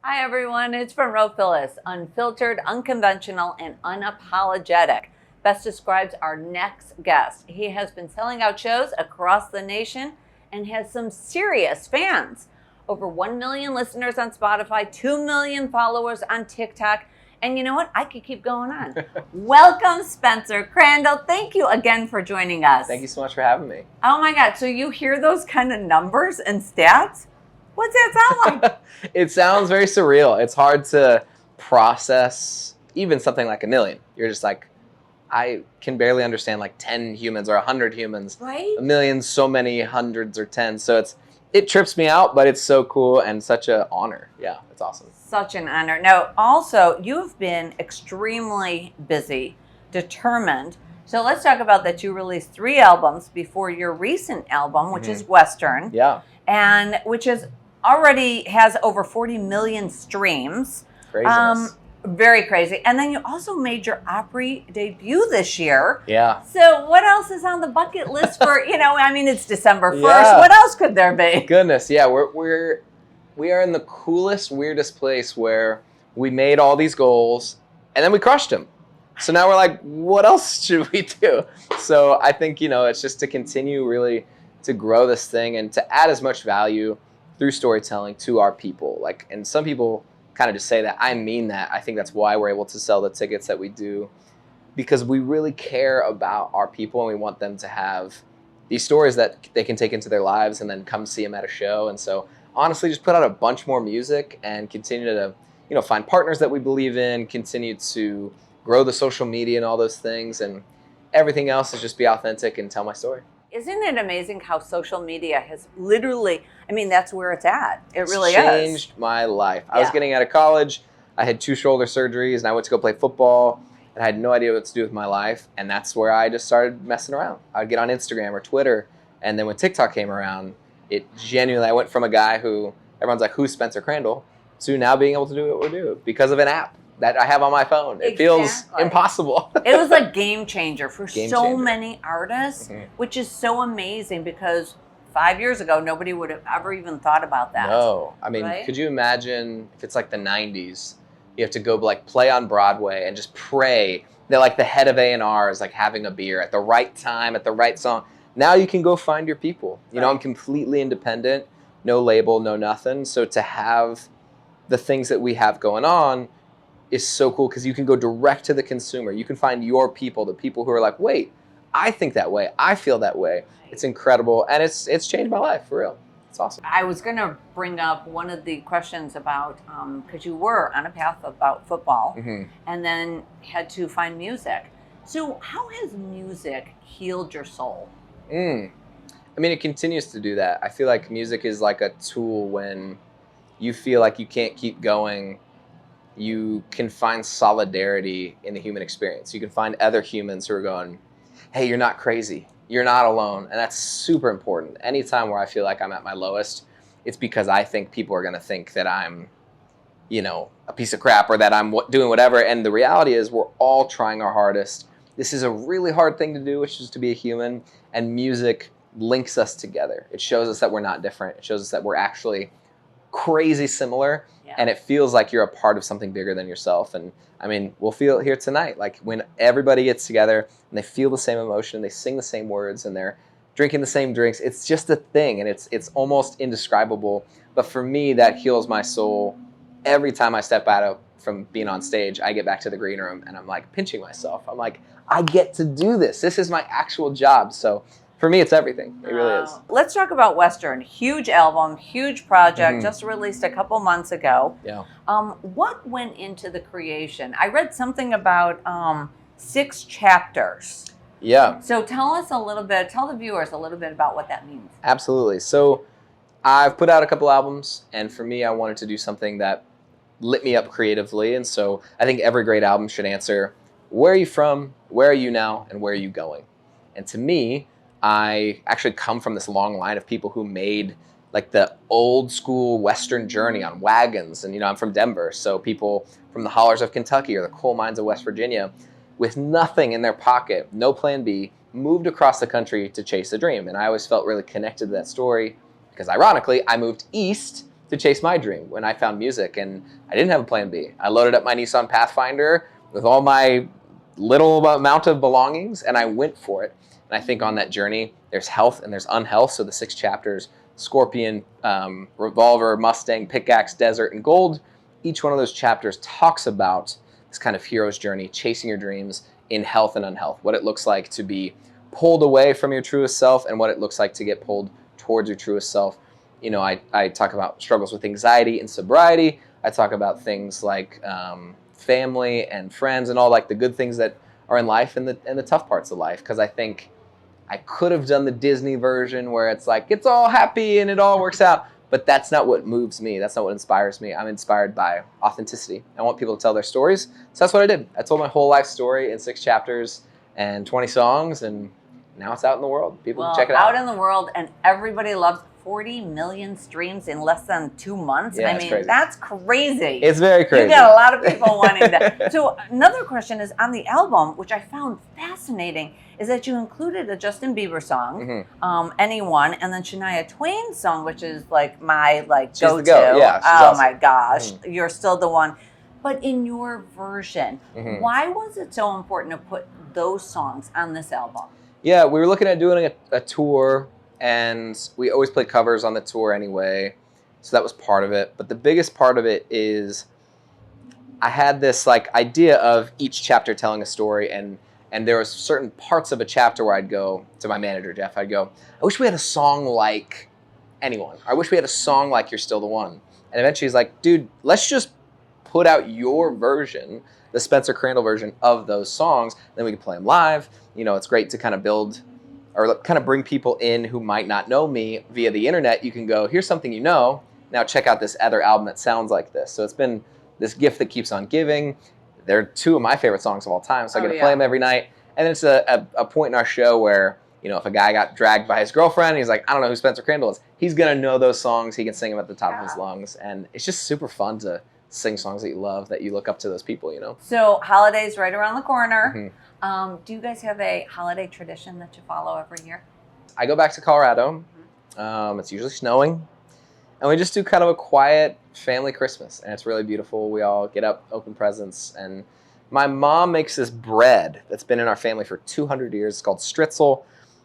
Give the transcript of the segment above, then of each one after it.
Hi everyone, it's from Row Phyllis, unfiltered, unconventional, and unapologetic. Best describes our next guest. He has been selling out shows across the nation and has some serious fans. Over 1 million listeners on Spotify, 2 million followers on TikTok, and you know what? I could keep going on. Welcome, Spencer Crandall. Thank you again for joining us. Thank you so much for having me. Oh my God, so you hear those kind of numbers and stats? What's that sound like? It sounds very surreal. It's hard to process even something like 1 million. You're just like, I can barely understand like 10 humans or 100 humans. Right? 1 million, so many hundreds or tens. So it trips me out, but it's so cool and such an honor. Yeah, it's awesome. Such an honor. Now, also, you've been extremely busy, determined. So let's talk about that you released 3 albums before your recent album, which is Western. Yeah. And which is already has over 40 million streams. Craziness. Very crazy. And then you also made your Opry debut this year. Yeah. So what else is on the bucket list for, it's December 1st. Yeah. What else could there be? Goodness, yeah, we are in the coolest, weirdest place where we made all these goals and then we crushed them. So now we're like, what else should we do? So I think, it's just to continue really to grow this thing and to add as much value through storytelling to our people. And some people kind of just say that. I mean that. I think that's why we're able to sell the tickets that we do, because we really care about our people and we want them to have these stories that they can take into their lives and then come see them at a show. And so honestly, just put out a bunch more music and continue to, find partners that we believe in, continue to grow the social media and all those things, and everything else is just be authentic and tell my story. Isn't it amazing how social media has literally, that's where it's at. It really It's changed my life. I was getting out of college. I had 2 shoulder surgeries and I went to go play football and I had no idea what to do with my life. And that's where I just started messing around. I'd get on Instagram or Twitter. And then when TikTok came around, I went from a guy who everyone's like, who's Spencer Crandall, to now being able to do what we do because of an app that I have on my phone. It feels impossible. It was a game changer for so many artists, which is so amazing because 5 years ago, nobody would have ever even thought about that. No. Right? Could you imagine if it's like the 90s, you have to go play on Broadway and just pray that the head of A&R is having a beer at the right time, at the right song. Now you can go find your people. I'm completely independent, no label, no nothing. So to have the things that we have going on is so cool because you can go direct to the consumer. You can find your people, the people who are like, wait, I think that way. I feel that way. It's incredible. And it's changed my life, for real. It's awesome. I was going to bring up one of the questions about, because you were on a path about football and then had to find music. So how has music healed your soul? It continues to do that. I feel like music is like a tool when you feel like you can't keep going. You can find solidarity in the human experience. You can find other humans who are going, hey, you're not crazy. You're not alone. And that's super important. Anytime where I feel like I'm at my lowest, it's because I think people are going to think that I'm, a piece of crap or that I'm doing whatever. And the reality is we're all trying our hardest. This is a really hard thing to do, which is to be a human. And music links us together. It shows us that we're not different. It shows us that we're actually crazy similar. And it feels like you're a part of something bigger than yourself. And we'll feel it here tonight. When everybody gets together and they feel the same emotion, they sing the same words, and they're drinking the same drinks. It's just a thing, and it's almost indescribable. But for me, that heals my soul. Every time I step out from being on stage, I get back to the green room, and I'm pinching myself. I'm like, I get to do this. This is my actual job. So for me, it's everything. It really is. Let's talk about Western. Huge album, huge project, just released a couple months ago. Yeah. What went into the creation? I read something about 6 chapters. Yeah. So tell the viewers a little bit about what that means. Absolutely. So I've put out a couple albums, and for me, I wanted to do something that lit me up creatively. And so I think every great album should answer, where are you from, where are you now, and where are you going? And to me, I actually come from this long line of people who made the old school Western journey on wagons. And, I'm from Denver. So people from the hollers of Kentucky or the coal mines of West Virginia with nothing in their pocket, no plan B, moved across the country to chase a dream. And I always felt really connected to that story because ironically, I moved east to chase my dream when I found music, and I didn't have a plan B. I loaded up my Nissan Pathfinder with all my little amount of belongings, and I went for it. And I think on that journey, there's health and there's unhealth. So the 6 chapters, Scorpion, Revolver, Mustang, Pickaxe, Desert, and Gold, each one of those chapters talks about this kind of hero's journey, chasing your dreams in health and unhealth, what it looks like to be pulled away from your truest self and what it looks like to get pulled towards your truest self. You know, I talk about struggles with anxiety and sobriety. I talk about things like family and friends and all like the good things that are in life and the tough parts of life. Because I think I could have done the Disney version where it's like, it's all happy and it all works out. But that's not what moves me. That's not what inspires me. I'm inspired by authenticity. I want people to tell their stories. So that's what I did. I told my whole life story in 6 chapters and 20 songs, and now it's out in the world. People can check it out. Out in the world, and everybody loves 40 million streams in less than 2 months. Yeah, I mean, that's crazy. It's very crazy. You got a lot of people wanting that. So another question is on the album, which I found fascinating, is that you included a Justin Bieber song, Anyone, and then Shania Twain's song, which is like my go-to. Yeah, oh awesome. My gosh, You're Still the One. But in your version, why was it so important to put those songs on this album? Yeah, we were looking at doing a tour, and we always play covers on the tour anyway, so that was part of it. But the biggest part of it is I had this like idea of each chapter telling a story, and there was certain parts of a chapter where I'd go to my manager, Jeff, I'd go, I wish we had a song like Anyone. I wish we had a song like You're Still the One. And eventually he's like, dude, let's just put out your version, the Spencer Crandall version of those songs, then we can play them live. You know, it's great to kind of build or kind of bring people in who might not know me via the internet. You can go, here's something you know, now check out this other album that sounds like this. So it's been this gift that keeps on giving. They're 2 of my favorite songs of all time, so I get to play them every night. And it's a point in our show where, you know, if a guy got dragged by his girlfriend, he's like, I don't know who Spencer Crandall is. He's going to know those songs. He can sing them at the top of his lungs. And it's just super fun to sing songs that you love, that you look up to those people, you know? So holidays right around the corner. Do you guys have a holiday tradition that you follow every year? I go back to Colorado. It's usually snowing. And we just do kind of a quiet family Christmas. And it's really beautiful. We all get up, open presents. And my mom makes this bread that's been in our family for 200 years. It's called Stritzel.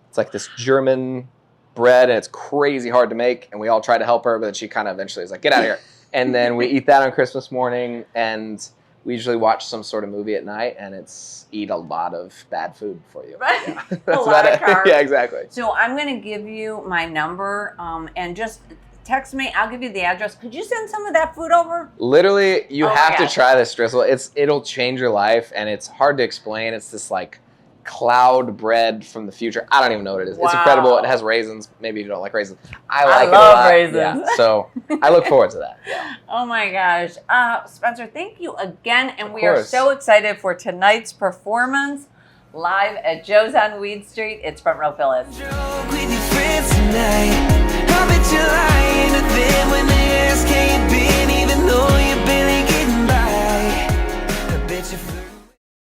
It's like this German bread, and it's crazy hard to make. And we all try to help her, but she kind of eventually is like, get out of here. And then we eat that on Christmas morning, and we usually watch some sort of movie at night, and it's eat a lot of bad food for you. Right. Yeah. That's about it. Yeah, exactly. So I'm going to give you my number, and just text me. I'll give you the address. Could you send some of that food over? Literally, you have to try this Stritzel. It'll change your life, and it's hard to explain. It's this like cloud bread from the future. I don't even know what it is. Wow. It's incredible. It has raisins. Maybe you don't like raisins. I like it a lot. I love raisins. Yeah, so I look forward to that. Yeah. Oh my gosh. Spencer, thank you again. And we are so excited for tonight's performance live at Joe's on Weed Street. It's from Row Phyllis.